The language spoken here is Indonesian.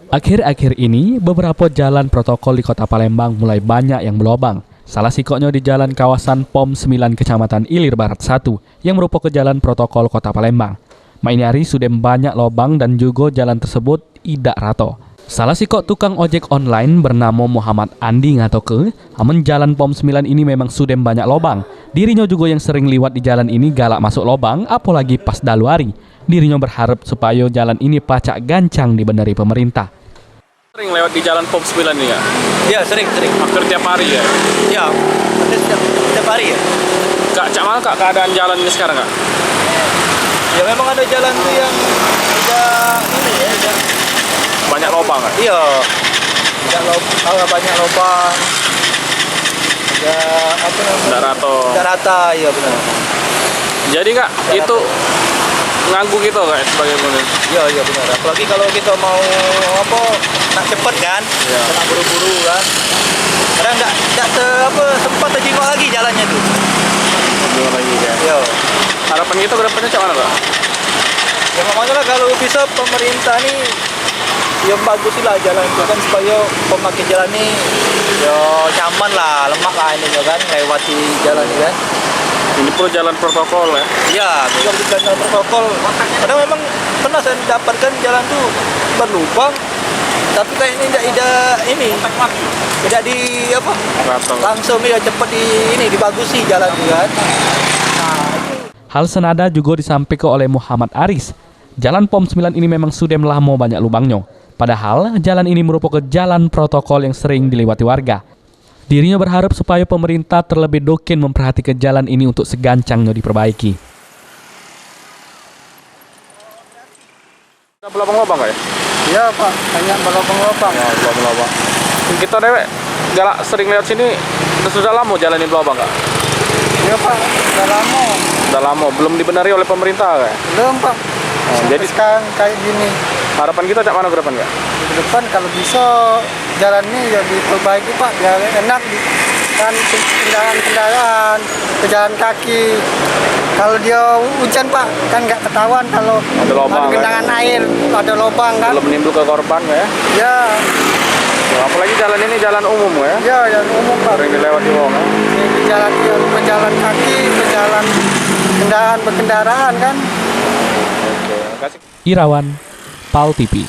Akhir-akhir ini, beberapa jalan protokol di Kota Palembang mulai banyak yang berlobang. Salah sikoknya di jalan kawasan POM 9 Kecamatan Ilir Barat 1 yang merupakan jalan protokol Kota Palembang. Mainari sudah banyak lobang dan juga jalan tersebut tidak rato. Salah sikok tukang ojek online bernama Muhammad Andi ngatoke, amun jalan POM 9 ini memang sudah banyak lobang. Dirinya juga yang sering liwat di jalan ini galak masuk lobang, apalagi pas dalu hari. Dirinya berharap supaya jalan ini pacak gancang dibenerai pemerintah. Sering lewat di jalan POM 9 ini ya? Ya, sering. Hampir tiap hari ya? Ya, setiap hari ya. Cak mana kak keadaan jalan ini sekarang kak? Ya memang ada jalan tuh yang udah ini ya, udah Banyak lubang kak? iya. Banyak lubang. Ada apa namanya? Tidak rato. Tidak rata, iya benar. Jadi kak, itu nganggu gitu kak sebagai penulis? Iya benar. Apalagi kalau kita mau nak cepet kan, Iya. nak buru-buru kan. Kadang nggak sempat terjengok lagi jalannya tuh. Gimana lagi ya? Iya. Harapan kita ke depannya cak mana kak? Ya makanya lah kalau bisa pemerintah nih yang bagus lah jalan itu kan supaya pemakai jalan ini ya nyaman lah, lemak lah ini kan lewati jalan ini kan. Ini perlu jalan protokol ya? Iya, juga di jalan protokol. Kadang memang pernah saya dapatkan jalan tuh berlubang, tapi kayaknya tidak di apa? Rato. Langsung ya cepat dibagusi jalan itu kan. Hal senada juga disampaikan oleh Muhammad Aris. Jalan POM 9 ini memang sudah lama banyak lubangnya. Padahal jalan ini merupakan jalan protokol yang sering dilewati warga. Dirinya berharap supaya pemerintah terlebih dokin memperhatikan jalan ini untuk segancangnya diperbaiki. Ada lubang-lubang kak ya? Iya Pak, banyak berlubang-lubang. Ya, lubang-lubang. Kita dewek galak sering lewat sini sudah lama jalan ini lubang kak? Iya Pak, sudah lama. Udah lama, belum dibenari oleh pemerintah kak? Belum Pak. Jadi Sekarang kayak gini. harapan kita cak mana ke depan kak? Di depan kalau bisa jalan ini ya diperbaiki Pak, biar enak kan kendaraan pejalan kaki. Kalau dia hujan Pak, kan nggak ketahuan kalau Ada lubang, ada genangan air, ada lubang kan. Belum menimbul ke korban ya? Ya, Ya, apalagi jalan ini jalan umum ya? ya yang umum Pak. Sering dilewati orang ya? Ini jalan pejalan kaki, pejalan kendaraan berkendaraan kan. Oke, terima kasih. Irawan, PAL TV.